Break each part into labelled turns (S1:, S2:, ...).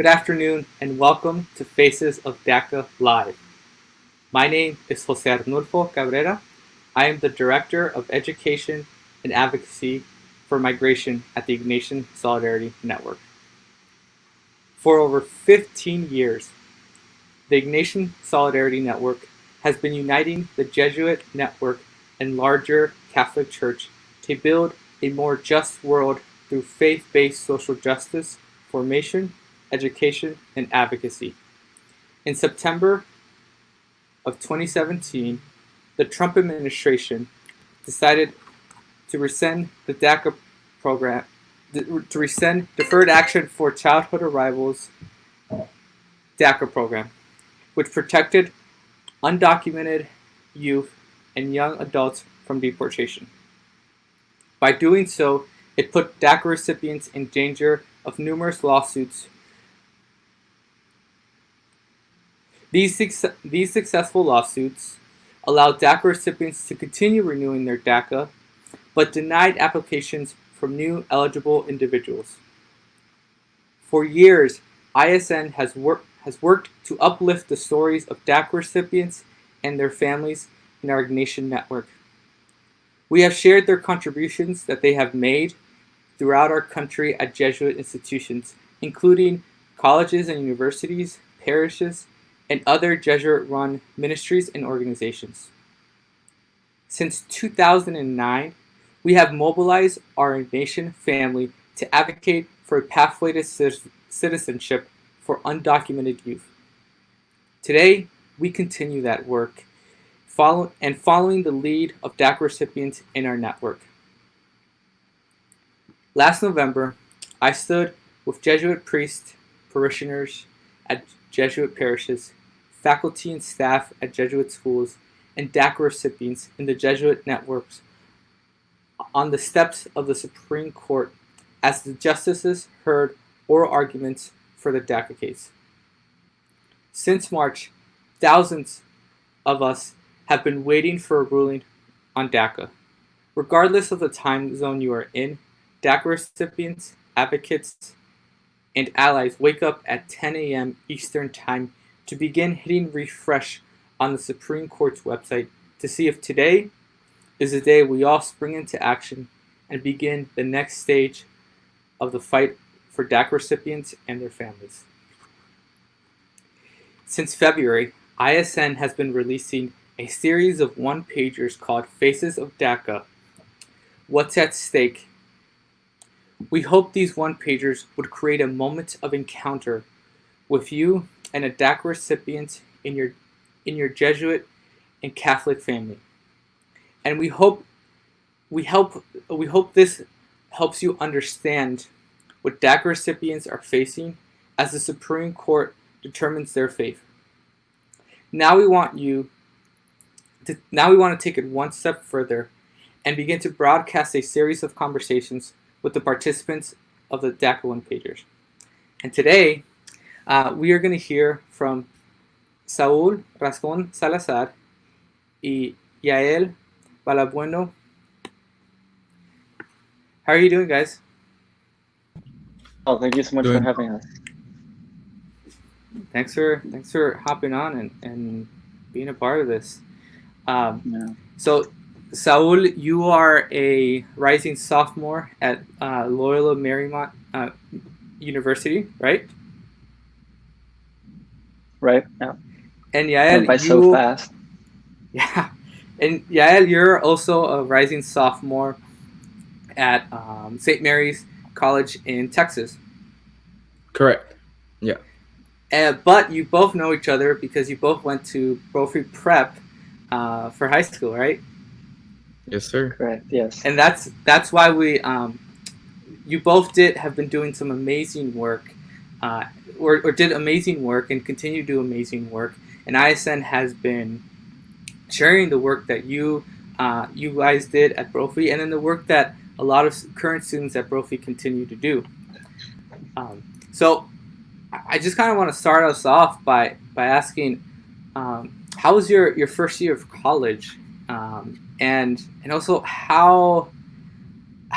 S1: Good afternoon and welcome to Faces of DACA Live. My name is José Arnulfo Cabrera. I am the Director of Education and Advocacy for Migration at the Ignatian Solidarity Network. For over 15 years, the Ignatian Solidarity Network has been uniting the Jesuit network and larger Catholic Church to build a more just world through faith-based social justice, formation, education, and advocacy. In September of 2017, the Trump administration decided to rescind the DACA program, to rescind Deferred Action for Childhood Arrivals DACA program, which protected undocumented youth and young adults from deportation. By doing so, it put DACA recipients in danger of numerous lawsuits. These successful lawsuits allowed DACA recipients to continue renewing their DACA, but denied applications from new eligible individuals. For years, ISN has worked to uplift the stories of DACA recipients and their families in our Ignatian network. We have shared their contributions that they have made throughout our country at Jesuit institutions, including colleges and universities, parishes, and other Jesuit-run ministries and organizations. Since 2009, we have mobilized our Ignatian family to advocate for a pathway to citizenship for undocumented youth. Today, we continue that work, following the lead of DACA recipients in our network. Last November, I stood with Jesuit priests, parishioners at Jesuit parishes, faculty and staff at Jesuit schools, and DACA recipients in the Jesuit networks on the steps of the Supreme Court as the justices heard oral arguments for the DACA case. Since March, thousands of us have been waiting for a ruling on DACA. Regardless of the time zone you are in, DACA recipients, advocates, and allies wake up at 10 a.m. Eastern Time to begin hitting refresh on the Supreme Court's website to see if today is the day we all spring into action and begin the next stage of the fight for DACA recipients and their families. Since February, ISN has been releasing a series of one-pagers called Faces of DACA, What's at Stake? We hope these one-pagers would create a moment of encounter with you and a DACA recipient in your Jesuit and Catholic family. And we hope this helps you understand what DACA recipients are facing as the Supreme Court determines their faith. Now we want to take it one step further and begin to broadcast a series of conversations with the participants of the DACA one-pagers. And today, we are going to hear from Saúl Rascón Salazar y Yael Balbuena. How are you doing, guys?
S2: Oh, thank you so much for having us.
S1: Thanks for hopping on and being a part of this. So, Saúl, you are a rising sophomore at Loyola Marymount University, right?
S2: Right. Yeah.
S1: And Yael,
S2: by so fast.
S1: Yeah. And Yael, you're also a rising sophomore at St. Mary's College in Texas.
S3: Correct. Yeah.
S1: But you both know each other because you both went to Brophy Prep for high school, right?
S3: Yes, sir.
S2: Correct. Yes.
S1: And that's why we you both have been doing some amazing work, or did amazing work and continue to do amazing work. And ISN has been sharing the work that you guys did at Brophy, and then the work that a lot of current students at Brophy continue to do. So I just kind of want to start us off by asking, how was your first year of college, and also how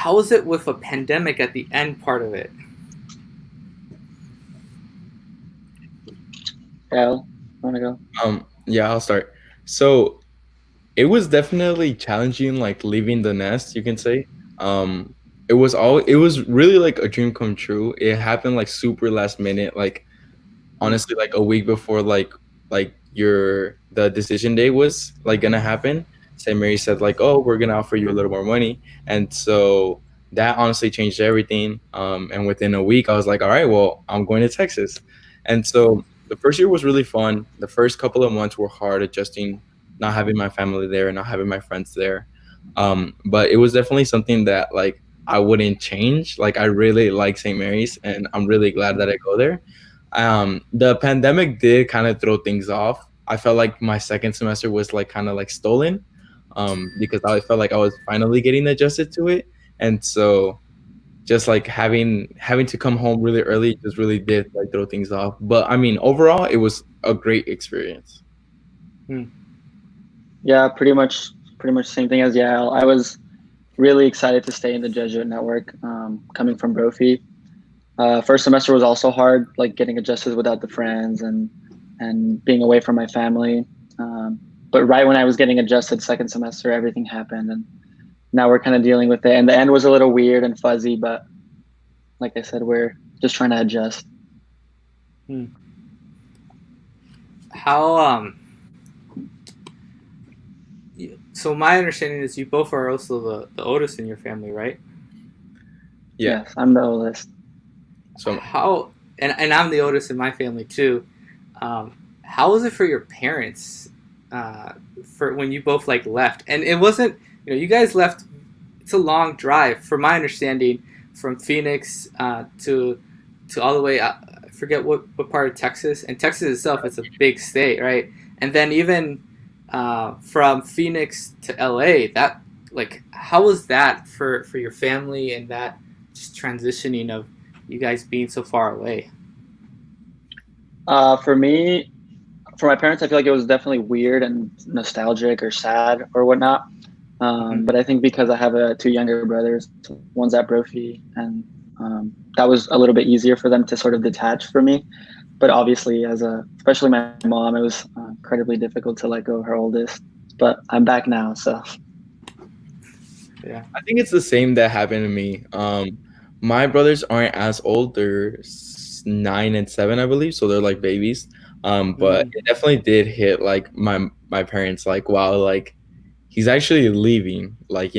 S1: was it with a pandemic at the end part of it?
S2: Yael, want to go?
S3: Yeah, I'll start. So it was definitely challenging, like leaving the nest, you can say. Um, it was really like a dream come true. It happened like super last minute, like honestly like a week before like the decision day was like gonna happen. St. Mary said like, oh, we're gonna offer you a little more money, and so that honestly changed everything. And within a week I was like, all right, well, I'm going to Texas. And so the first year was really fun. The first couple of months were hard adjusting, not having my family there and not having my friends there. But it was definitely something that like I wouldn't change. Like I really like St. Mary's and I'm really glad that I go there. The pandemic did kind of throw things off. I felt like my second semester was like kind of like stolen, because I felt like I was finally getting adjusted to it, and so just like having to come home really early just really did like throw things off. But I mean, overall, it was a great experience.
S2: Yeah, pretty much same thing as Yael. I was really excited to stay in the Jesuit network, coming from Brophy. First semester was also hard, like getting adjusted without the friends and being away from my family. But right when I was getting adjusted, second semester, everything happened, and now we're kind of dealing with it. And the end was a little weird and fuzzy, but like I said, we're just trying to adjust.
S1: How so my understanding is you both are also the oldest in your family, right?
S3: Yeah.
S2: Yes, I'm the oldest.
S3: So
S1: How and I'm the oldest in my family too. How was it for your parents for when you both like left? And it wasn't, you guys left. It's a long drive, from my understanding, from Phoenix to all the way. I forget what part of Texas. And Texas itself, it's a big state, right? And then even from Phoenix to LA, that like how was that for your family and that just transitioning of you guys being so far away?
S2: For me, for my parents, I feel like it was definitely weird and nostalgic or sad or whatnot. But I think because I have two younger brothers, one's at Brophy, and that was a little bit easier for them to sort of detach from me. But obviously, especially my mom, it was incredibly difficult to let go of her oldest. But I'm back now, so.
S1: Yeah.
S3: I think it's the same that happened to me. My brothers aren't as old; they're 9 and 7, I believe, so they're like babies. But it definitely did hit like my parents like, wow, like he's actually leaving. Like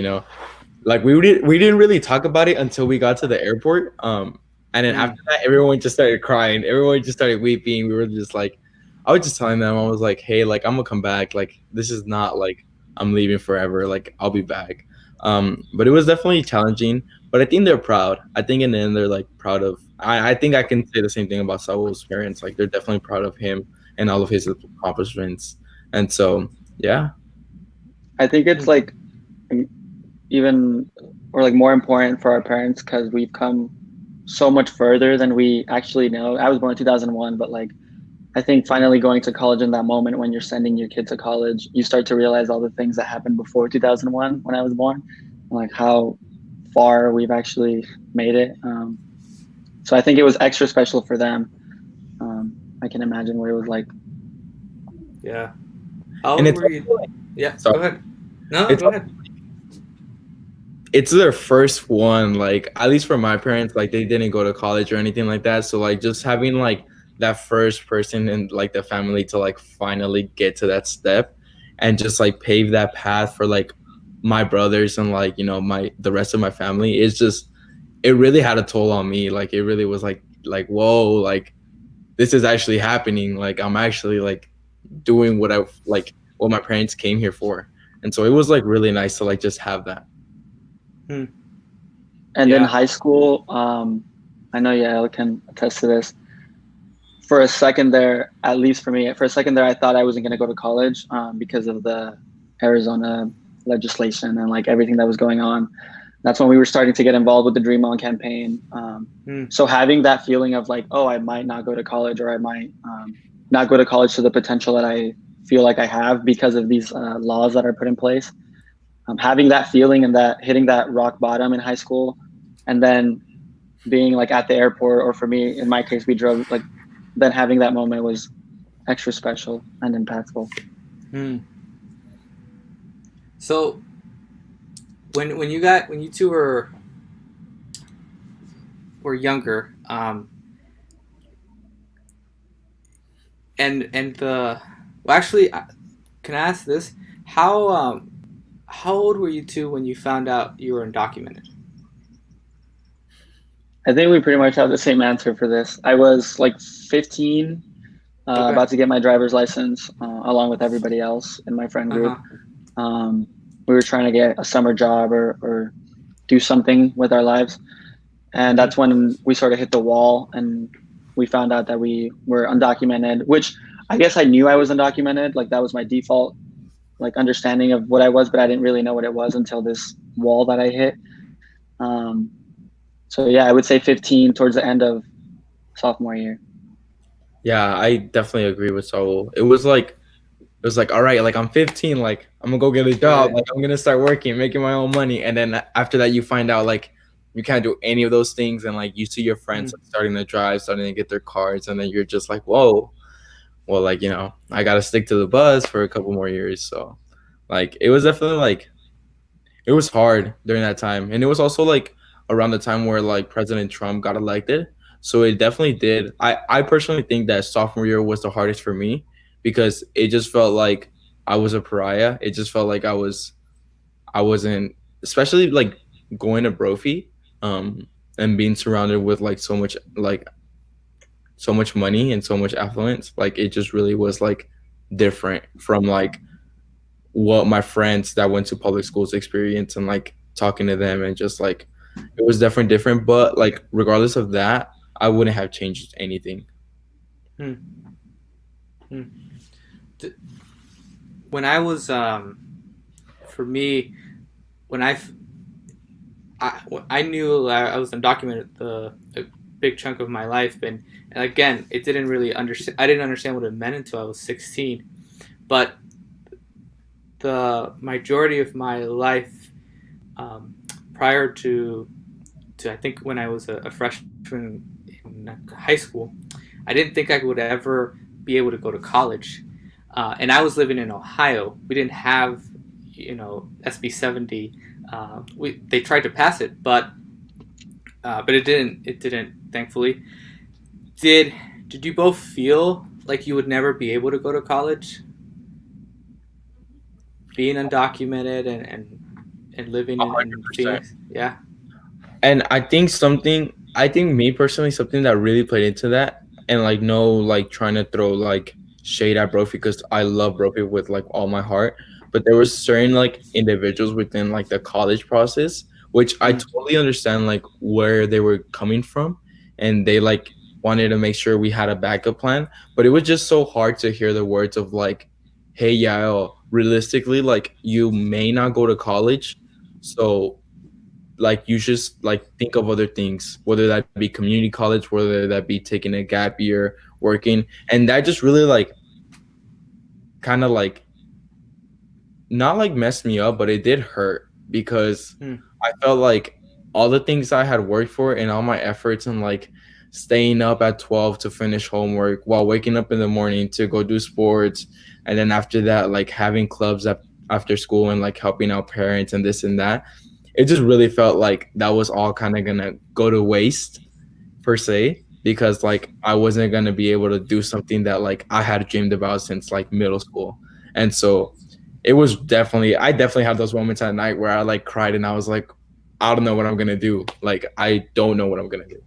S3: like we didn't really talk about it until we got to the airport. And then after that, everyone just started crying. Everyone just started weeping. We were just like, I was just telling them, I was like, hey, like I'm gonna come back. Like this is not like I'm leaving forever. Like I'll be back. But it was definitely challenging. But I think they're proud. I think in the end they're like proud of. I think I can say the same thing about Saúl's parents. Like they're definitely proud of him and all of his accomplishments. And so yeah.
S2: I think it's like even or like more important for our parents because we've come so much further than we actually know. I was born in 2001, but like I think finally going to college in that moment when you're sending your kid to college, you start to realize all the things that happened before 2001 when I was born, and like how far we've actually made it. So I think it was extra special for them. I can imagine what it was like.
S1: Yeah. How
S3: And it's
S1: were you? Yeah.
S3: Sorry.
S1: Go ahead. No,
S3: It's
S1: go ahead.
S3: It's their first one, like at least for my parents, like they didn't go to college or anything like that. So like just having like that first person in like the family to like finally get to that step and just like pave that path for like my brothers and like my the rest of my family is just it really had a toll on me. Like it really was like whoa, like this is actually happening. Like I'm actually like doing what my parents came here for. And so it was like really nice to like just have that.
S2: And then high school, I know Yael can attest to this. For a second there, at least for me, for a second there, I thought I wasn't going to go to college because of the Arizona legislation and like everything that was going on. That's when we were starting to get involved with the Dream On campaign. So having that feeling of like, oh, I might not go to college or I might not go to college to the potential that I feel like I have because of these laws that are put in place. Having that feeling and that hitting that rock bottom in high school and then being like at the airport, or for me, in my case, we drove, like then having that moment was extra special and impactful.
S1: So when you two were younger, actually, can I ask this? How old were you two when you found out you were undocumented?
S2: I think we pretty much have the same answer for this. I was like 15,
S1: Okay.
S2: about to get my driver's license, along with everybody else in my friend group. We were trying to get a summer job or do something with our lives. And that's when we sort of hit the wall and we found out that we were undocumented, which I guess I knew I was undocumented. Like that was my default like understanding of what I was, but I didn't really know what it was until this wall that I hit. So yeah, I would say 15 towards the end of sophomore year.
S3: Yeah, I definitely agree with Saul. It was like, all right, like I'm 15, like I'm gonna go get a job, like I'm gonna start working, making my own money, and then after that, you find out like you can't do any of those things, and like you see your friends starting to drive, starting to get their cars, and then you're just like, whoa, well, like I gotta stick to the bus for a couple more years. So, like it was definitely like it was hard during that time, and it was also like around the time where like President Trump got elected. So it definitely did. I personally think that sophomore year was the hardest for me because it just felt like I was a pariah. It just felt like I wasn't, especially like going to Brophy, and being surrounded with like so much money and so much affluence. Like it just really was like different from like what my friends that went to public schools experience and like talking to them, and just like it was definitely different. But like regardless of that, I wouldn't have changed anything.
S1: When I was, for me, when I knew I was undocumented a big chunk of my life, and again, it didn't really understand. I didn't understand what it meant until I was 16. But the majority of my life, prior to I think when I was a freshman in high school, I didn't think I would ever be able to go to college. And I was living in Ohio. We didn't have, SB 70. They tried to pass it, but it didn't. It didn't. Thankfully. Did you both feel like you would never be able to go to college, being undocumented and living in Phoenix? Yeah.
S3: And I think me personally, something that really played into that, and like no like trying to throw like shade at Brophy because I love Brophy with like all my heart, but there was certain like individuals within like the college process which I totally understand like where they were coming from, and they like wanted to make sure we had a backup plan, but it was just so hard to hear the words of like, hey Yael, realistically like you may not go to college, so like you just like think of other things, whether that be community college, whether that be taking a gap year, working. And that just really like kind of like not like messed me up, but it did hurt because I felt like all the things I had worked for and all my efforts and like staying up at 12 to finish homework while waking up in the morning to go do sports, and then after that like having clubs after school and like helping out parents and this and that, it just really felt like that was all kind of gonna go to waste per se, because like I wasn't gonna be able to do something that like I had dreamed about since like middle school. And so it was I definitely had those moments at night where I like cried and I was like, I don't know what I'm gonna do. Like I don't know what I'm gonna do.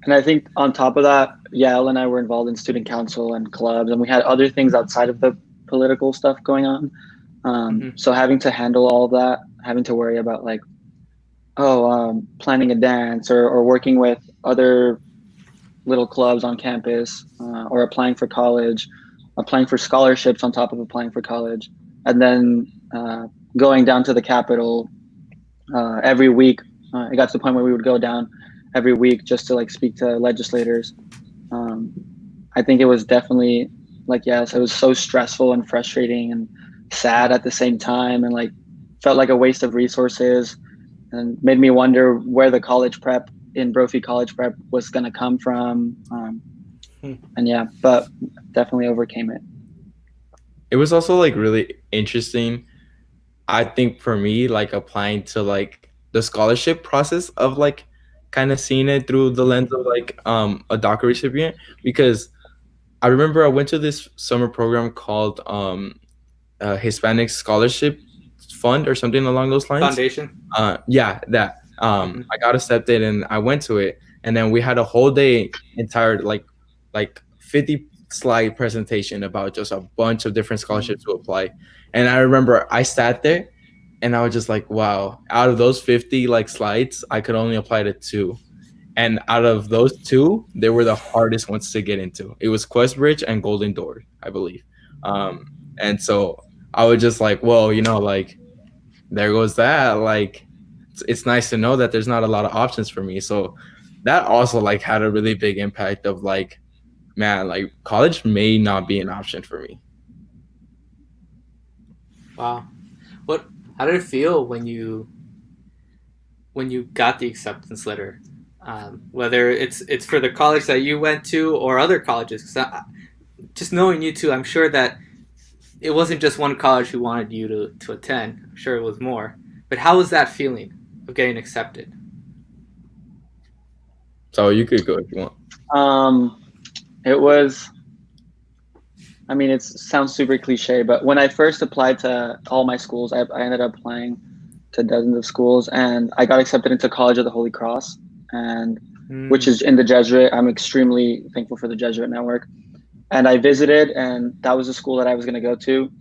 S2: And I think on top of that, Yael and I were involved in student council and clubs, and we had other things outside of the political stuff going on. So having to handle all of that, having to worry about like, planning a dance or working with other little clubs on campus, or applying for college, applying for scholarships on top of applying for college, and then going down to the Capitol every week. It got to the point where we would go down every week just to like speak to legislators. I think it was definitely like, yes, it was so stressful and frustrating and sad at the same time, and like felt like a waste of resources, and made me wonder where the college prep in Brophy College Prep was going to come from. and yeah, but definitely overcame it.
S3: It was also like really interesting. I think for me, like applying to like the scholarship process of like kind of seeing it through the lens of like a DACA recipient, because I remember I went to this summer program called Hispanic Scholarship Fund or something along those lines.
S1: Foundation.
S3: Yeah, that. I got accepted and I went to it, and then we had a whole day entire like 50 slide presentation about just a bunch of different scholarships to apply. And I remember I sat there and I was just like, wow, out of those 50 like slides, I could only apply to two. And out of those two, they were the hardest ones to get into. It was Questbridge and Golden Door, I believe. And so I was just like, well, like there goes that. Like it's nice to know that there's not a lot of options for me. So that also like had a really big impact of like, man, like college may not be an option for me.
S1: Wow. How did it feel when you got the acceptance letter? Whether it's for the college that you went to or other colleges. 'Cause just knowing you two, I'm sure that it wasn't just one college who wanted you to attend. I'm sure it was more. But how was that feeling of getting accepted?
S3: So you could go if you want.
S2: It was, I mean, it sounds super cliche, but when I first applied to all my schools, I ended up applying to dozens of schools, and I got accepted into College of the Holy Cross, and which is in the Jesuit. I'm extremely thankful for the Jesuit network. And I visited, and that was the school that I was going to go to.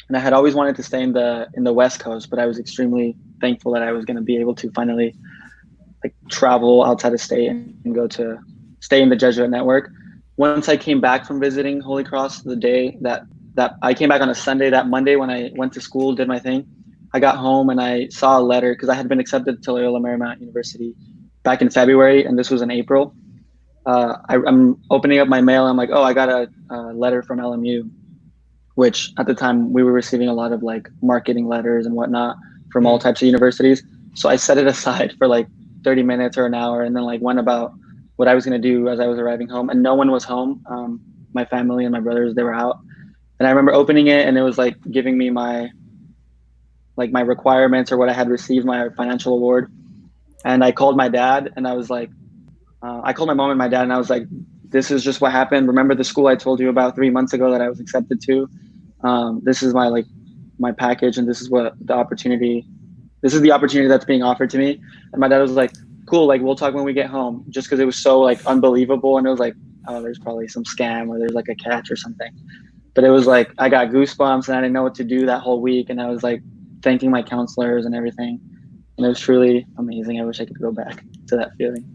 S2: And I had always wanted to stay in the West Coast, but I was extremely thankful that I was going to be able to finally like travel outside of state and go to stay in the Jesuit network. Once I came back from visiting Holy Cross, the day that I came back on a Sunday, that Monday when I went to school, did my thing, I got home and I saw a letter because I had been accepted to Loyola Marymount University back in February, and this was in April. I'm opening up my mail. I'm like, oh, I got a letter from LMU, which at the time we were receiving a lot of like marketing letters and whatnot from all types of universities. So I set it aside for like 30 minutes or an hour and then like went about what I was going to do as I was arriving home, and no one was home. My family and my brothers, they were out. And I remember opening it and it was like giving me my requirements or what I had received, my financial award. And I called my dad and I was like, I called my mom and my dad and I was like, this is just what happened. Remember the school I told you about 3 months ago that I was accepted to? This is my package, and this is the opportunity that's being offered to me. And my dad was like, cool, like we'll talk when we get home, just because it was so like unbelievable. And it was like, oh, there's probably some scam or there's like a catch or something. But it was like, I got goosebumps and I didn't know what to do that whole week. And I was like thanking my counselors and everything. And it was truly amazing. I wish I could go back to that feeling.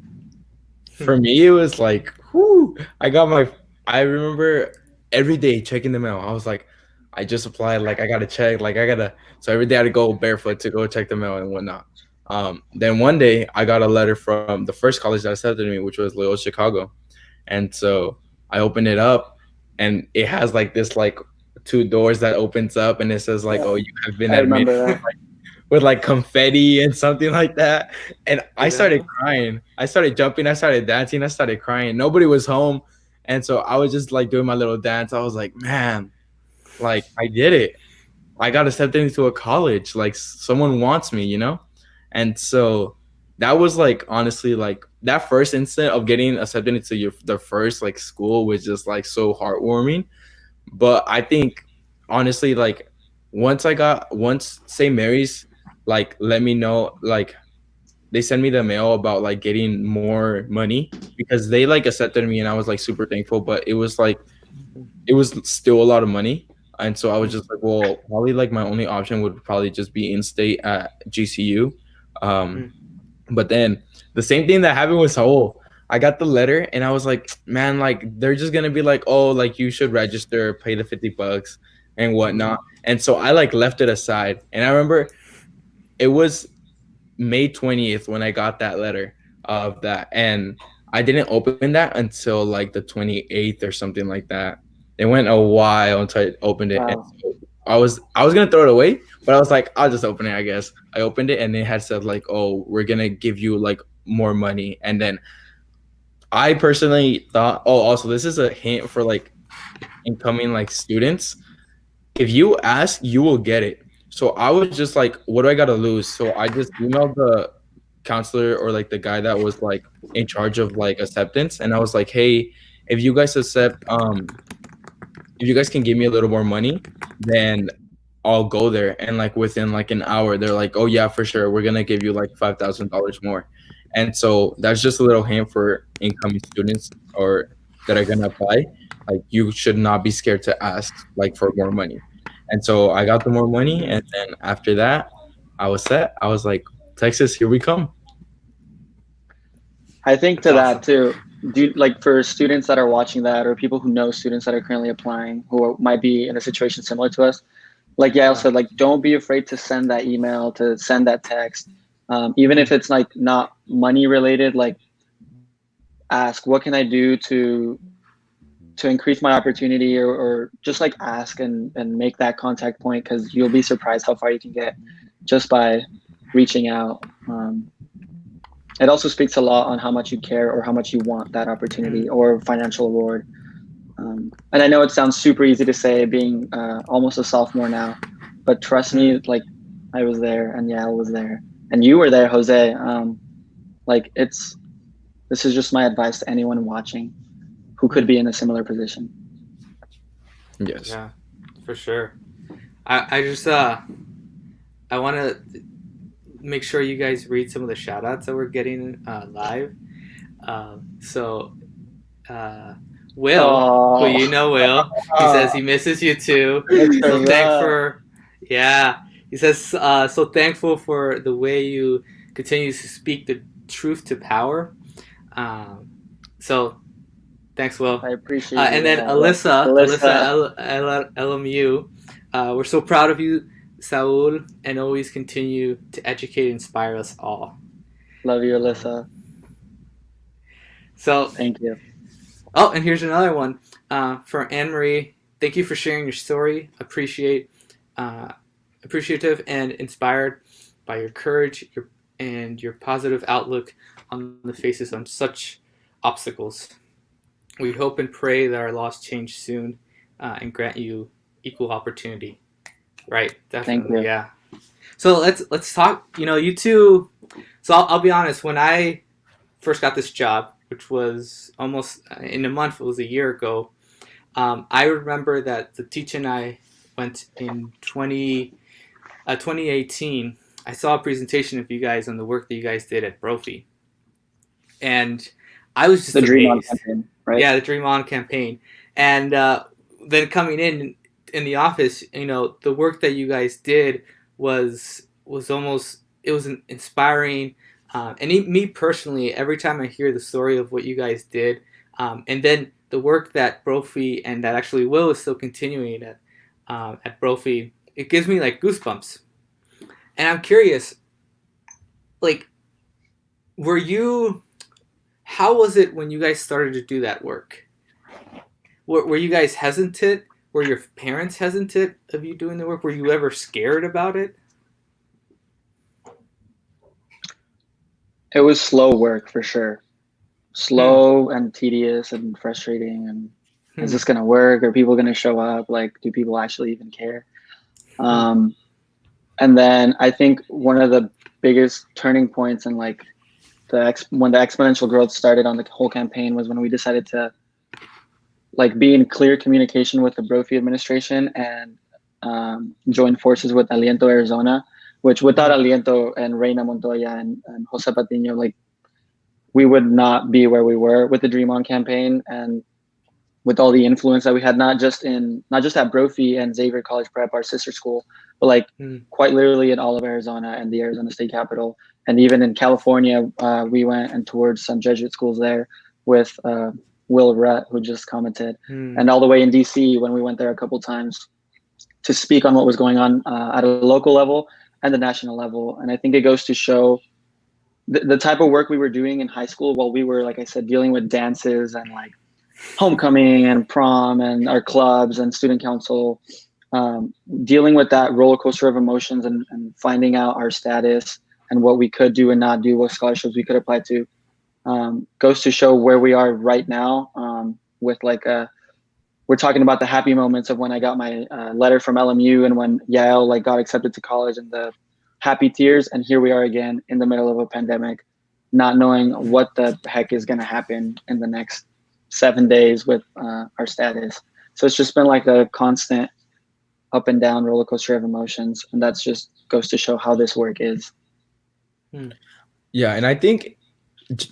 S3: For me, it was like, whoo, I remember every day checking the mail. I was like, I just applied, like I gotta check, so every day I had to go barefoot to go check the mail and whatnot. Then one day I got a letter from the first college that accepted me, which was Loyola Chicago. And so I opened it up and it has like this like two doors that opens up and it says like, oh, you have been admitted. With like confetti and something like that. And I started crying. I started jumping. I started dancing. I started crying. Nobody was home. And so I was just like doing my little dance. I was like, man, like I did it. I got accepted into a college. Like someone wants me, And so that was like, honestly, like that first instant of getting accepted into the first like school was just like so heartwarming. But I think honestly, like once St. Mary's like let me know, like they sent me the mail about like getting more money because they like accepted me and I was like super thankful, but it was still a lot of money. And so I was just like, well, probably like my only option would probably just be in-state at GCU. But then the same thing that happened with Saúl, I got the letter and I was like, man, like they're just gonna be like, oh, like you should register, pay the $50 and whatnot. And so I like left it aside. And I remember it was May 20th when I got that letter of that, and I didn't open that until like the 28th or something like that. It went a while until I opened it. Wow. And so I was gonna throw it away, but I was like, I'll just open it, I guess. I opened it and it had said like, oh, we're gonna give you like more money. And then I personally thought, oh, also this is a hint for like incoming like students. If you ask, you will get it. So I was just like, what do I gotta lose? So I just emailed the counselor or like the guy that was like in charge of like acceptance, and I was like, hey, if you guys accept, if you guys can give me a little more money, then I'll go there. And like within like an hour, they're like, oh yeah, for sure, we're gonna give you like $5,000 more. And so that's just a little hint for incoming students or that are gonna apply. Like you should not be scared to ask like for more money. And so I got the more money, and then after that, I was set. I was like, Texas, here we come.
S2: I think
S1: That's
S2: to
S1: awesome.
S2: that too, do you, like for students that are watching that, or people who know students that are currently applying who might be in a situation similar to us, like Yael
S1: Yeah.
S2: said, like don't be afraid to send that email, to send that text, even if it's like not money related. Like ask, what can I do to increase my opportunity, or just like ask and make that contact point, because you'll be surprised how far you can get just by reaching out. It also speaks a lot on how much you care or how much you want that opportunity or financial reward. And I know it sounds super easy to say, being almost a sophomore now, but trust me, like I was there, and Yael was there, and you were there, Jose. Like this is just my advice to anyone watching who could be in a similar position.
S3: Yes.
S1: Yeah, for sure. I just I want to make sure you guys read some of the shout outs that we're getting live. So Will, who
S2: Oh,
S1: you know, Will, he says he misses you too. So
S2: Mr.
S1: thank
S2: Rupp.
S1: for, yeah. He says so thankful for the way you continue to speak the truth to power. So thanks, Will.
S2: I appreciate you.
S1: And then
S2: Yeah.
S1: Alyssa LMU, we're so proud of you, Saúl, and always continue to educate and inspire us all.
S2: Love you, Alyssa.
S1: So,
S2: Thank you.
S1: oh, and here's another one for Anne Marie. Thank you for sharing your story. Appreciative and inspired by your courage and your positive outlook on the faces on such obstacles. We hope and pray that our laws change soon and grant you equal opportunity. Right, definitely,
S2: Thank you.
S1: yeah. So let's talk. You know, you two. So I'll be honest. When I first got this job, which was almost in a month, it was a year ago. I remember that the teacher and I went in 2018. I saw a presentation of you guys on the work that you guys did at Brophy, and I was just
S2: The Dream On
S1: amazed.
S2: campaign, right?
S1: Yeah, the Dream On campaign, and then coming in the office, you know, the work that you guys did was almost, it was inspiring. And me personally, every time I hear the story of what you guys did, and then the work that Brophy and that actually Will is still continuing at Brophy, it gives me like goosebumps. And I'm curious, like, how was it when you guys started to do that work? Were you guys hesitant? Were your parents hesitant of you doing the work? Were you ever scared about it?
S2: It was slow work for sure. Slow and tedious and frustrating. And is this going to work? Are people going to show up? Like, do people actually even care? And then I think one of the biggest turning points in like when the exponential growth started on the whole campaign was when we decided to like be in clear communication with the Brophy administration and join forces with Aliento Arizona, which without Aliento and Reina Montoya and Jose Patiño, like we would not be where we were with the Dream On campaign and with all the influence that we had, not just at Brophy and Xavier College Prep, our sister school, but like quite literally in all of Arizona and the Arizona State Capitol. And even in California, we went and toured some Jesuit schools there with Will Rutt, who just commented, and all the way in DC when we went there a couple times to speak on what was going on at a local level and the national level. And I think it goes to show the type of work we were doing in high school while we were, like I said, dealing with dances and like homecoming and prom and our clubs and student council, dealing with that roller coaster of emotions and finding out our status and what we could do and not do, what scholarships we could apply to. goes to show where we are right now, with we're talking about the happy moments of when I got my letter from LMU and when Yael got accepted to college and the happy tears. And here we are again in the middle of a pandemic, not knowing what the heck is going to happen in the next 7 days with our status. So it's just been like a constant up and down roller coaster of emotions. And that's just goes to show how this work is.
S3: Yeah. And I think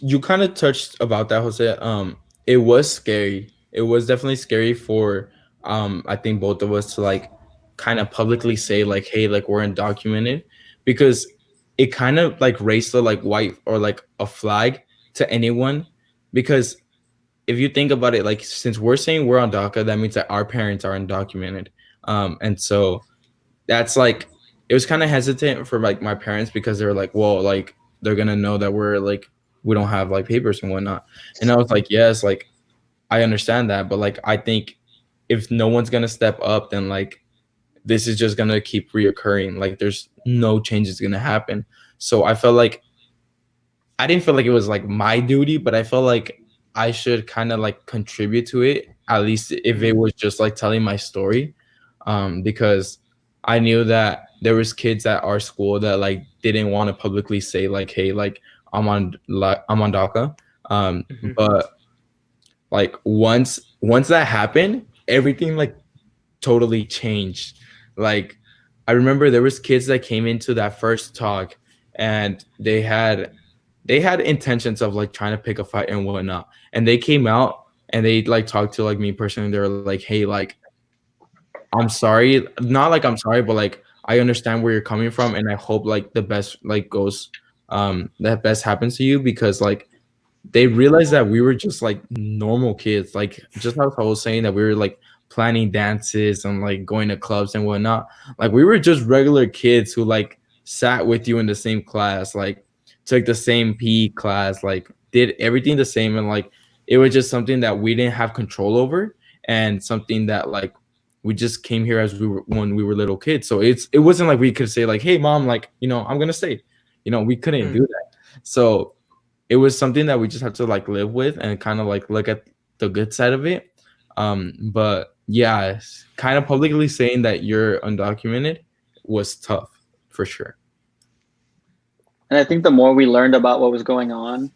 S3: you kind of touched about that, Jose. It was scary. It was definitely scary for I think both of us to kind of publicly say hey, we're undocumented, because it kind of raised the white or a flag to anyone, because if you think about it, since we're saying we're on DACA, that means that our parents are undocumented. And so that's it was kind of hesitant for my parents, because they were well, they're gonna know that we're we don't have papers and whatnot. And I was yes, I understand that, but I think if no one's gonna step up, then this is just gonna keep reoccurring. There's no changes gonna happen. So I felt I didn't feel it was my duty, but I felt I should kind of contribute to it, at least if it was just telling my story, because I knew that there was kids at our school that didn't want to publicly say hey, I'm on DACA, but once that happened, everything totally changed. I remember there was kids that came into that first talk, and they had intentions of trying to pick a fight and whatnot, and they came out and they talked to me personally. They were hey, I'm sorry, not I'm sorry, but I understand where you're coming from, and I hope the best goes, that best happens to you, because they realized that we were just normal kids, just how I was saying that we were planning dances and going to clubs and whatnot. We were just regular kids who sat with you in the same class, took the same PE class, did everything the same, and it was just something that we didn't have control over, and something that we just came here as when we were little kids. So it wasn't we could say hey mom, I'm gonna stay, we couldn't do that. So it was something that we just had to live with and kind of look at the good side of it. But yeah, kind of publicly saying that you're undocumented was tough for sure.
S2: And I think the more we learned about what was going on,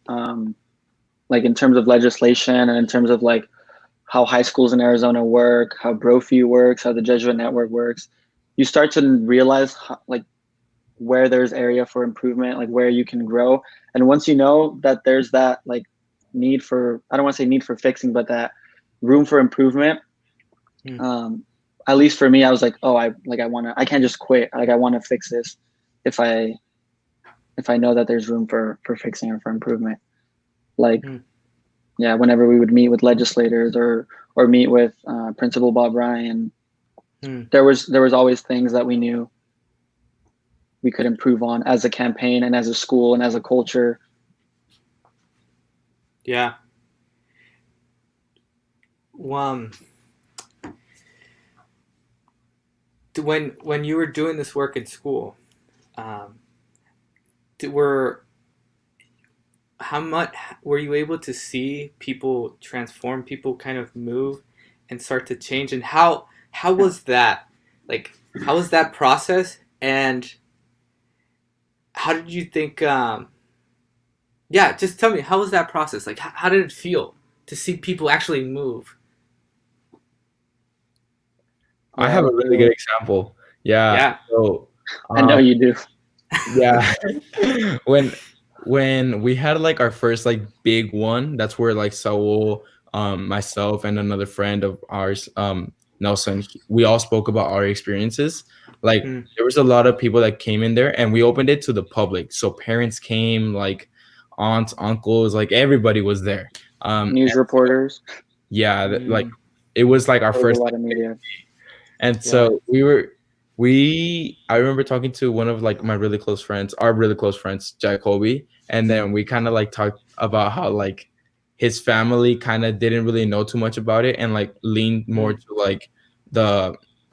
S2: in terms of legislation and in terms of how high schools in Arizona work, how Brophy works, how the Jesuit network works, you start to realize how, where there's area for improvement, where you can grow. And once you know that there's that need for, I don't want to say need for fixing, but that room for improvement, at least for me, I was oh, I can't just quit. I want to fix this if I know that there's room for fixing or for improvement. Yeah, whenever we would meet with legislators or meet with Principal Bob Ryan, there was always things that we knew we could improve on as a campaign and as a school and as a culture.
S1: Yeah. When you were doing this work in school, how much were you able to see people transform, people kind of move and start to change? And how was that? How was that process? And how did you think, just tell me, how was that process? How did it feel to see people actually move?
S3: I have a really good example. Yeah. So
S2: I know you do.
S3: Yeah. when we had our first big one, that's where Saúl, myself, and another friend of ours, Nelson, we all spoke about our experiences. There was a lot of people that came in there, and we opened it to the public. So parents came, aunts, uncles, everybody was there.
S2: News reporters.
S3: Yeah, it was our first.
S2: A lot of media.
S3: And so I remember talking to one of my really close friends, our really close friends, Jacoby, and then we kind of talked about how his family kind of didn't really know too much about it and leaned more to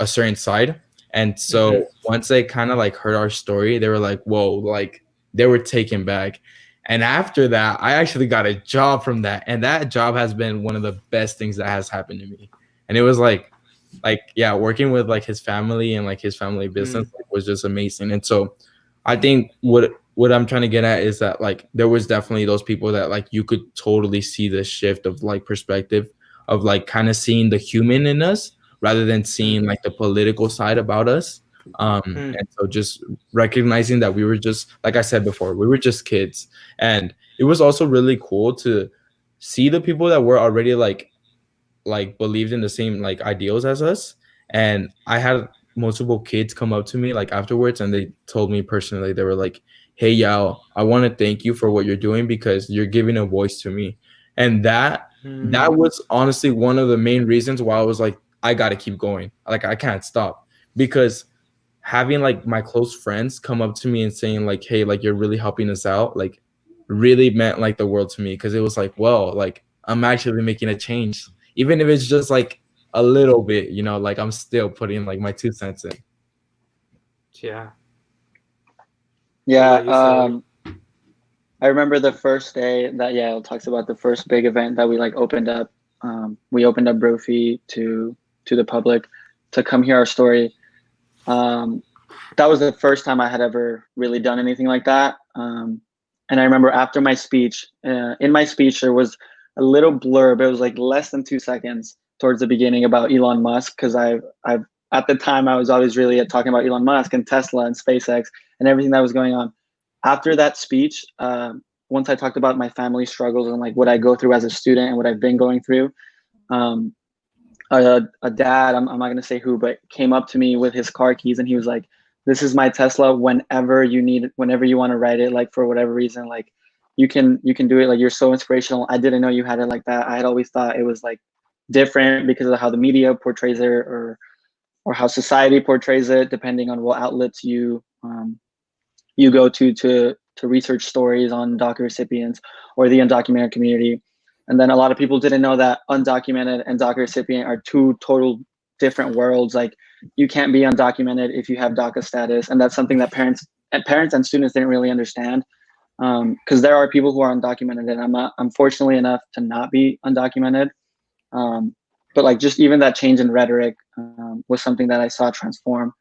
S3: a certain side. And so once they kind of heard our story, they were whoa, they were taken back. And after that, I actually got a job from that. And that job has been one of the best things that has happened to me. And it was yeah, working with like his family and like his family business was just amazing. And so I think what I'm trying to get at is that like there was definitely those people that like you could totally see the shift of like perspective of like kind of seeing the human in us rather than seeing like the political side about us. And so just recognizing that we were just, like I said before, we were just kids. And it was also really cool to see the people that were already like believed in the same like ideals as us. And I had multiple kids come up to me like afterwards, and they told me personally, they were like, hey Yael, I want to thank you for what you're doing because you're giving a voice to me. And that was honestly one of the main reasons why I was like, I gotta keep going, like I can't stop. Because having like my close friends come up to me and saying like, hey, like you're really helping us out, like really meant like the world to me. Because it was like, well, like I'm actually making a change, even if it's just like a little bit, you know, like I'm still putting like my 2 cents in.
S1: Yeah.
S2: I remember the first day that Yael talks about, the first big event that we like opened up. We opened up Brophy to the public to come hear our story. That was the first time I had ever really done anything like that. And I remember after my speech, in my speech, there was a little blurb. It was like less than 2 seconds towards the beginning about Elon Musk. Cause I've at the time I was always really talking about Elon Musk and Tesla and SpaceX and everything that was going on. After that speech, once I talked about my family struggles and like what I go through as a student and what I've been going through, a dad, I'm not going to say who, but came up to me with his car keys and he was like, this is my Tesla. Whenever you need it, whenever you want to ride it, like for whatever reason, like you can do it. Like you're so inspirational. I didn't know you had it like that. I had always thought it was like different because of how the media portrays it or how society portrays it, depending on what outlets you go to research stories on DACA recipients or the undocumented community. And then a lot of people didn't know that undocumented and DACA recipient are two total different worlds. Like you can't be undocumented if you have DACA status. And that's something that parents and students didn't really understand. Because there are people who are undocumented and I'm fortunately enough to not be undocumented. But like just even that change in rhetoric was something that I saw transform,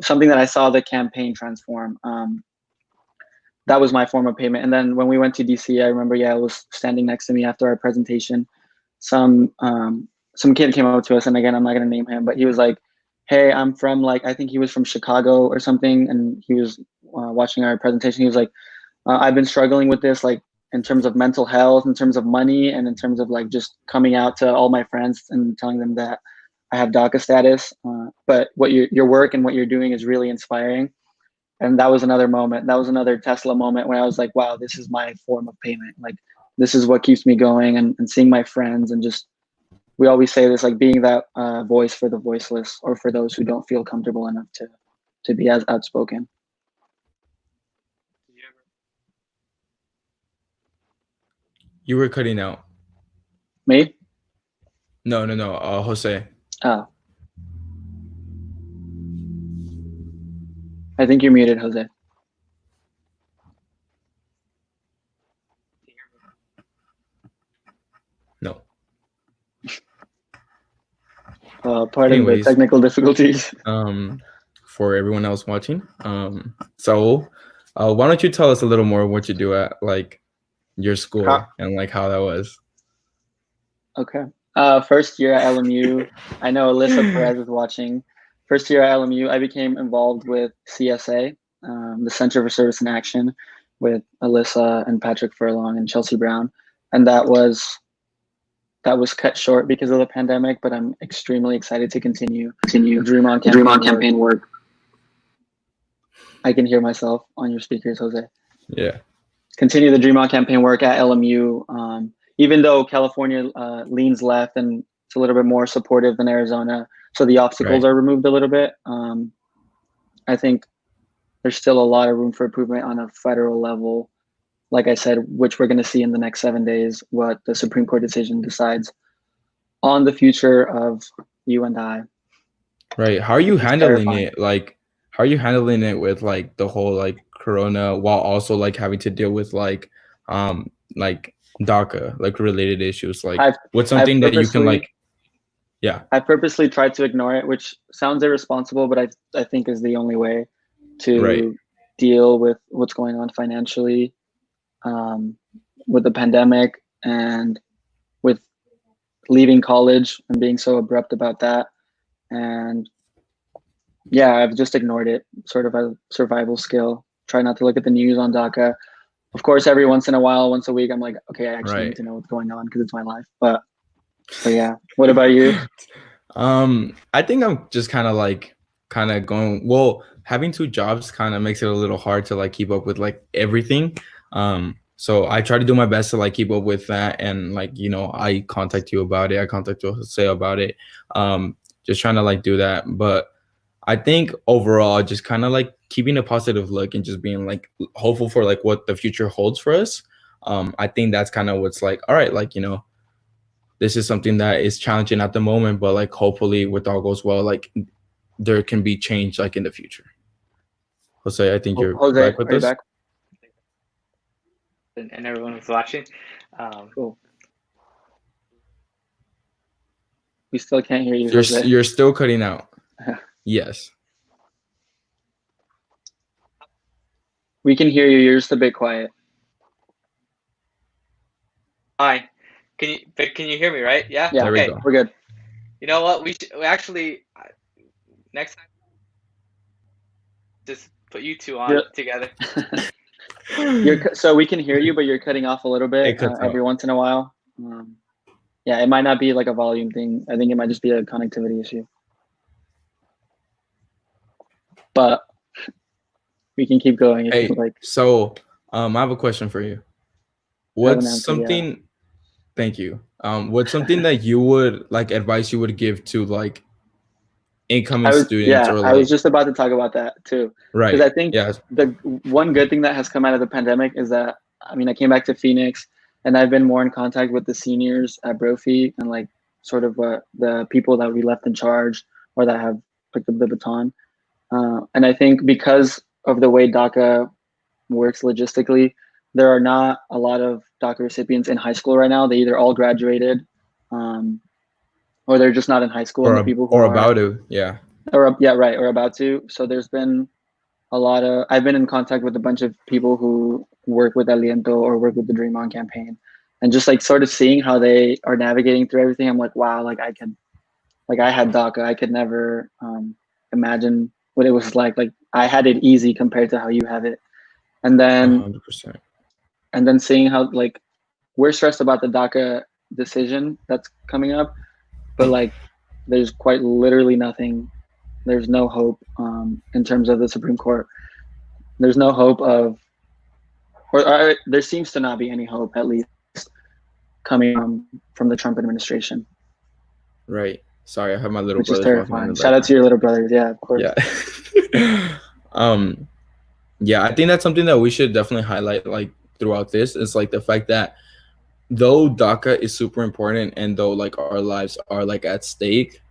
S2: something that I saw the campaign transform. That was my form of payment. And then when we went to DC, I remember Yael was standing next to me after our presentation. Some kid came up to us, and again, I'm not gonna name him, but he was like, hey, I'm from like, I think he was from Chicago or something. And he was watching our presentation. He was like, I've been struggling with this, like in terms of mental health, in terms of money, and in terms of like just coming out to all my friends and telling them that I have DACA status. But what your work and what you're doing is really inspiring. And that was another moment. That was another Tesla moment where I was like, wow, this is my form of payment. Like, this is what keeps me going and seeing my friends. And just, we always say this, like being that voice for the voiceless or for those who don't feel comfortable enough to be as outspoken.
S3: You were cutting out.
S2: Me?
S3: No, Jose.
S2: Oh. I think you're muted, Jose.
S3: No.
S2: Pardon the technical difficulties.
S3: For everyone else watching, Saúl, why don't you tell us a little more what you do at like your school and like how that was?
S2: Okay. First year at LMU, I know Alyssa Perez is watching. First year at LMU, I became involved with CSA, the Center for Service and Action, with Alyssa and Patrick Furlong and Chelsea Brown, and that was cut short because of the pandemic. But I'm extremely excited to continue the Dream On campaign work. I can hear myself on your speakers, Jose.
S3: Yeah.
S2: Continue the Dream On campaign work at LMU. Even though California leans left and it's a little bit more supportive than Arizona, so the obstacles are removed a little bit. I think there's still a lot of room for improvement on a federal level. Like I said, which we're going to see in the next 7 days, what the Supreme Court decision decides on the future of you and I.
S3: Right. How are you handling it? Like, how are you handling it with like the whole like Corona while also like having to deal with like like DACA, like related issues? Like,
S2: I've
S3: what's something that you can like? Yeah,
S2: I purposely tried to ignore it, which sounds irresponsible, but I think is the only way to deal with what's going on financially, with the pandemic and with leaving college and being so abrupt about that. And yeah, I've just ignored it, sort of a survival skill. Try not to look at the news on DACA. Of course, every once in a while, once a week, I'm like, okay, I actually need to know what's going on because it's my life. But yeah, what about you?
S3: I think I'm just kind of going, well, having two jobs kind of makes it a little hard to like keep up with like everything. So I try to do my best to like keep up with that, and like, you know, I contact you about it, I contact Jose about it, just trying to like do that. But I think overall, just kind of like keeping a positive look and just being like hopeful for like what the future holds for us. I think that's kind of what's like, all right, like, you know, this is something that is challenging at the moment, but like hopefully with all goes well, like there can be change like in the future. Jose, I think you're back with us.
S1: And everyone who's watching.
S2: Cool. We still can't hear you.
S3: You're still cutting out. Yes.
S2: We can hear you. You're just a bit quiet.
S1: Hi. Can you hear me, right? Yeah?
S2: Yeah,
S3: there
S2: okay.
S3: We go.
S2: We're good.
S1: You know what? We actually, next time, just put you two on together.
S2: So we can hear you, but you're cutting off a little bit every once in a while. Yeah, it might not be like a volume thing. I think it might just be a connectivity issue. But we can keep going if you like.
S3: So I have a question for you. What's something? Yeah. Thank you. What's something that you would like advice you would give to like incoming students?
S2: Yeah,
S3: or like,
S2: I was just about to talk about that too.
S3: Right.
S2: Because I think the one good thing that has come out of the pandemic is that, I mean, I came back to Phoenix and I've been more in contact with the seniors at Brophy and like sort of the people that we left in charge or that have picked up the baton. And I think because of the way DACA works logistically, there are not a lot of DACA recipients in high school right now. They either all graduated, or they're just not in high school.
S3: Or,
S2: and the people who
S3: or about to, yeah.
S2: Or about to. So there's been a lot of, I've been in contact with a bunch of people who work with Aliento or work with the Dream On campaign, and just like sort of seeing how they are navigating through everything. I'm like, wow, like I had DACA. I could never imagine what it was like. Like I had it easy compared to how you have it. And then
S3: 100%.
S2: And then seeing how like we're stressed about the DACA decision that's coming up, but like there's quite literally nothing. There's no hope in terms of the Supreme Court. There's no hope of, or there seems to not be any hope, at least coming from the Trump administration.
S3: Right. Sorry, I have my little
S2: Which
S3: brother.
S2: Is terrifying. Shout out to your little brothers. Yeah, of course.
S3: Yeah. Yeah, I think that's something that we should definitely highlight like throughout this. Is like the fact that though DACA is super important and though like our lives are like at stake,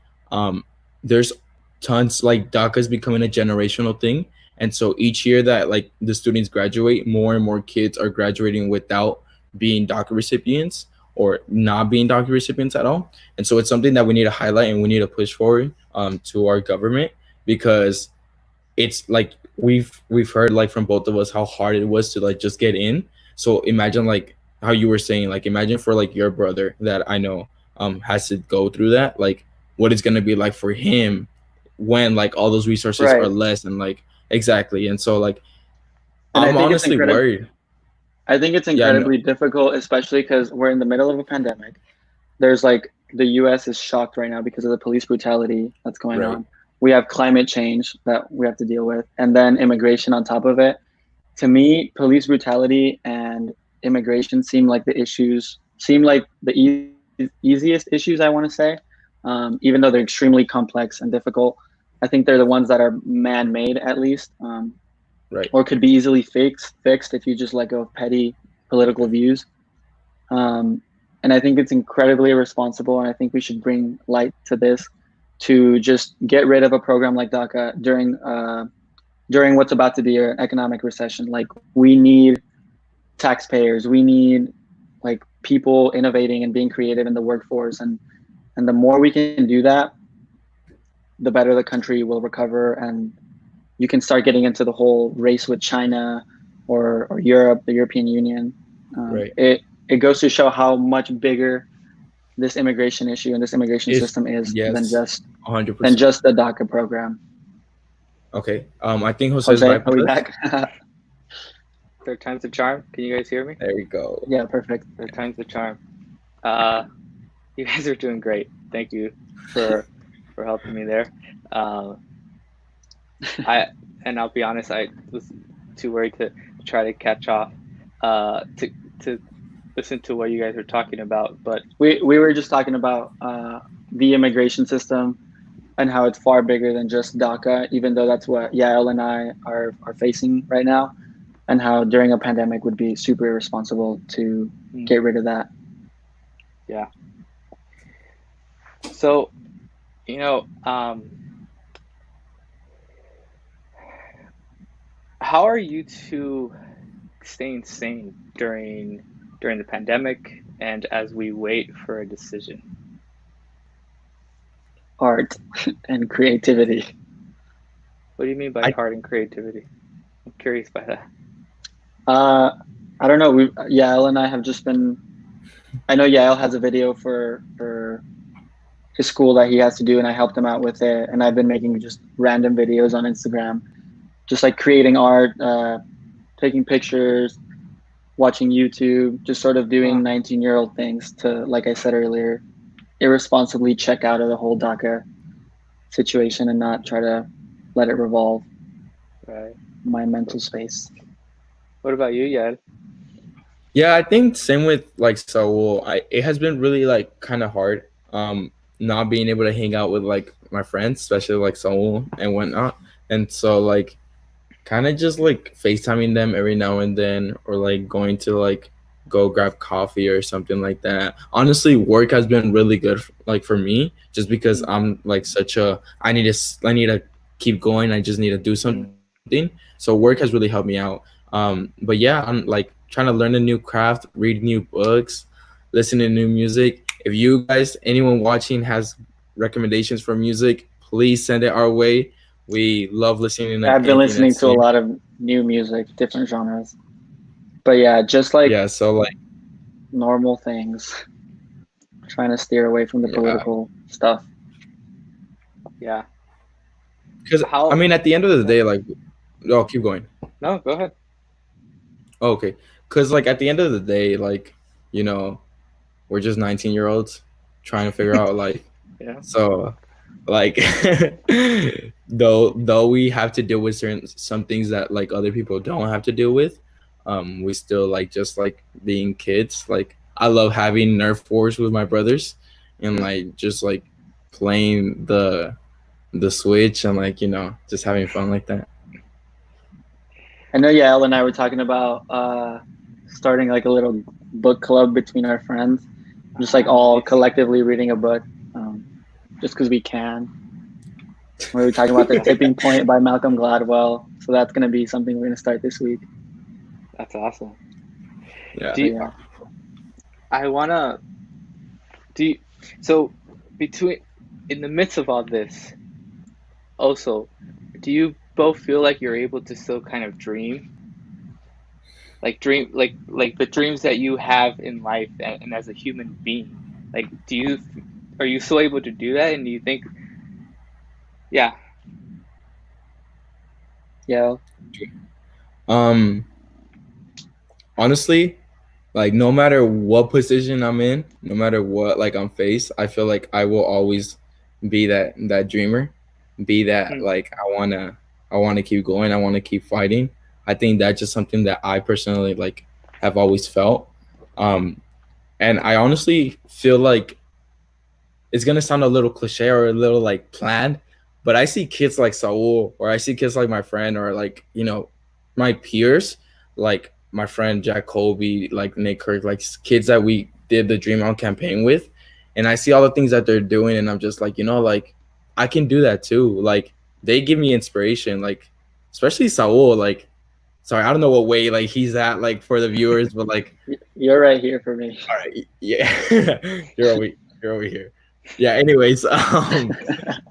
S3: there's tons, like DACA is becoming a generational thing. And so each year that like the students graduate, more and more kids are graduating without being DACA recipients or not being DACA recipients at all. And so it's something that we need to highlight and we need to push forward to our government, because it's like we've heard like from both of us how hard it was to like just get in. So imagine like how you were saying, like imagine for like your brother that I know has to go through that, like what it's going to be like for him when like all those resources are less and like exactly. And so like I'm honestly worried.
S2: I think it's incredibly difficult, especially because we're in the middle of a pandemic. There's like the US is shocked right now because of the police brutality that's going on. We have climate change that we have to deal with, and then immigration on top of it. To me, police brutality and immigration seem like the easiest issues, I want to say, even though they're extremely complex and difficult. I think they're the ones that are man-made, at least, or could be easily fixed if you just let go of petty political views. And I think it's incredibly irresponsible, and I think we should bring light to this, to just get rid of a program like DACA during what's about to be an economic recession. Like we need taxpayers. We need like people innovating and being creative in the workforce, and the more we can do that, the better the country will recover. And you can start getting into the whole race with China or Europe, the European Union.
S3: Right.
S2: It goes to show how much bigger this immigration issue and this immigration system is than just
S3: 100%.
S2: the DACA program.
S3: Okay. I think Jose's back.
S2: Are we back?
S4: Third time's a charm. Can you guys hear me?
S3: There we go.
S2: Yeah, perfect.
S4: Third time's a charm. You guys are doing great. Thank you for helping me there. I'll be honest, I was too worried to try to catch off to listen to what you guys were talking about. But
S2: we were just talking about the immigration system and how it's far bigger than just DACA, even though that's what Yael and I are facing right now, and how during a pandemic would be super irresponsible to get rid of that.
S4: Yeah. So, how are you two staying sane during the pandemic and as we wait for a decision?
S2: Art and creativity.
S4: What do you mean by art and creativity? I'm curious by that.
S2: I don't know. Yael and I have just been. I know Yael has a video for his school that he has to do, and I helped him out with it. And I've been making just random videos on Instagram, just like creating art, taking pictures, watching YouTube, just sort of doing 19-year-old things to, like I said earlier, irresponsibly check out of the whole DACA situation and not try to let it revolve my mental space.
S4: What about you, Yael?
S3: Yeah, I think same with like Saúl. It has been really like kind of hard, not being able to hang out with like my friends, especially like Saúl and whatnot. And so like kind of just like FaceTiming them every now and then, or like going to like go grab coffee or something like that. Honestly, work has been really good like for me, just because I'm like I need to keep going. I just need to do something. So work has really helped me out. But yeah, I'm like trying to learn a new craft, read new books, listen to new music. If you guys, anyone watching has recommendations for music, please send it our way. We love listening to
S2: I've been listening to a lot of new music, different genres. But yeah, just like
S3: so like
S2: normal things. Trying to steer away from the political stuff.
S4: Yeah.
S3: Because I mean, at the end of the day, like, keep going.
S4: No, go ahead.
S3: Okay. Because like at the end of the day, like, we're just 19-year-olds trying to figure out life.
S4: Yeah.
S3: So like though we have to deal with some things that like other people don't have to deal with, we still like just like being kids. Like I love having Nerf wars with my brothers and like just like playing the Switch and like just having fun like that.
S2: I know Yael and I were talking about starting like a little book club between our friends, just like all collectively reading a book, just because we can. We were talking about The Tipping Point by Malcolm Gladwell, so that's going to be something we're going to start this week.
S4: That's awesome.
S3: Yeah.
S4: So in the midst of all this, also, do you both feel like you're able to still kind of dream? Like the dreams that you have in life and as a human being. Like, are you still able to do that? And do you think, yeah.
S3: Honestly, like no matter what position I'm in, no matter what like I'm faced, I feel like I will always be that dreamer, be that like I wanna keep going, I wanna keep fighting. I think that's just something that I personally like have always felt. And I honestly feel like it's gonna sound a little cliche or a little like planned, but I see kids like Saúl, or I see kids like my friend, or like my peers, like my friend Jack Colby, like Nick Kirk, like kids that we did the Dream On campaign with, and I see all the things that they're doing, and I'm just like, like I can do that too. Like they give me inspiration, like especially Saúl. Like sorry, I don't know what way like he's at like for the viewers, but like
S2: You're right here for me.
S3: all right, yeah, you're over here. Yeah. Anyways,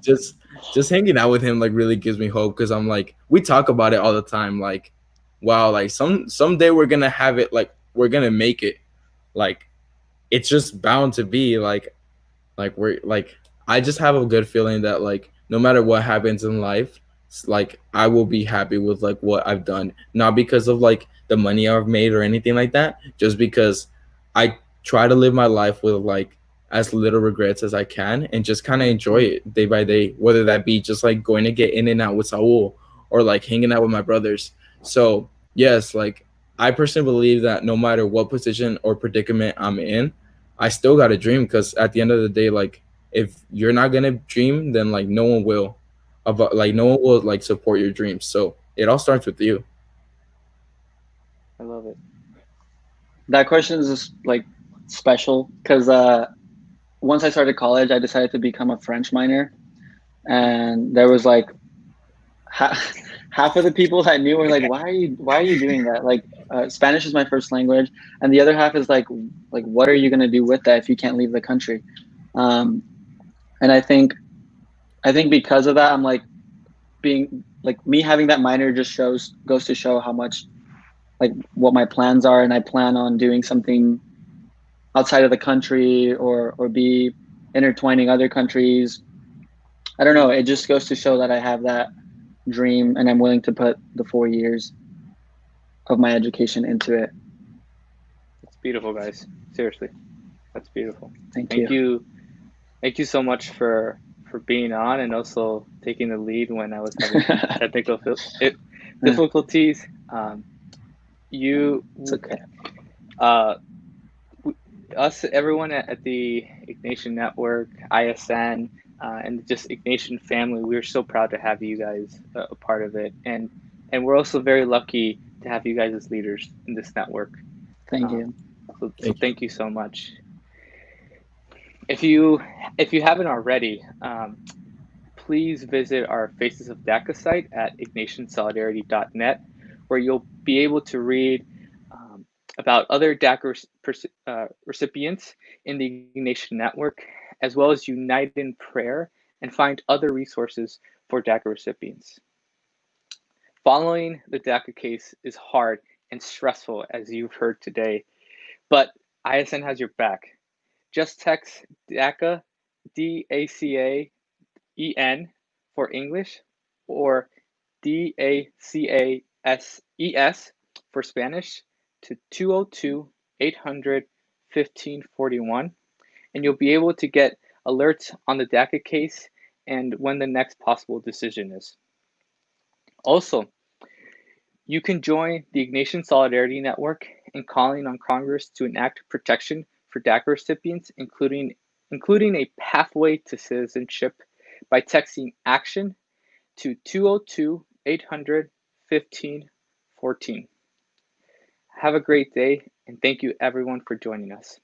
S3: just just hanging out with him like really gives me hope because I'm like we talk about it all the time. Like, wow, like someday we're gonna have it. Like we're gonna make it. Like it's just bound to be like we're like I just have a good feeling that like no matter what happens in life, like I will be happy with like what I've done, not because of like the money I've made or anything like that, just because I try to live my life with like as little regrets as I can and just kind of enjoy it day by day, whether that be just like going to get in and out with Saul or like hanging out with my brothers. So yes, like I personally believe that no matter what position or predicament I'm in, I still got to dream because at the end of the day, like if you're not gonna dream, then like no one will, about like no one will like support your dreams. So it all starts with you.
S4: I love it.
S2: That question is just like special because once I started college, I decided to become a French minor, and there was like half of the people I knew were like, why are you doing that? Like, Spanish is my first language, and the other half is like, what are you gonna do with that if you can't leave the country? Um, and I think because of that, I'm like being like me having that minor just goes to show how much like what my plans are, and I plan on doing something outside of the country or be intertwining other countries. I don't know. It just goes to show that I have that dream and I'm willing to put the 4 years of my education into it.
S4: It's beautiful, guys. Seriously, that's beautiful.
S2: Thank you.
S4: Thank you so much for being on and also taking the lead when I was having technical difficulties.
S2: It's okay.
S4: Us, everyone at the Ignatian Network, ISN, and just Ignatian family, we're so proud to have you guys a part of it, and we're also very lucky to have you guys as leaders in this network.
S2: Thank you.
S4: So thank you so much. If you haven't already, please visit our Faces of DACA site at ignatiansolidarity.net, where you'll be able to read about other DACA recipients in the Ignatian Network, as well as unite in prayer and find other resources for DACA recipients. Following the DACA case is hard and stressful, as you've heard today, but ISN has your back. Just text DACA, DACAEN for English, or DACASES for Spanish to 202-800-1541, and you'll be able to get alerts on the DACA case and when the next possible decision is. Also, you can join the Ignatian Solidarity Network in calling on Congress to enact protection for DACA recipients, including a pathway to citizenship, by texting ACTION to 202-800-1514. Have a great day, and thank you everyone for joining us.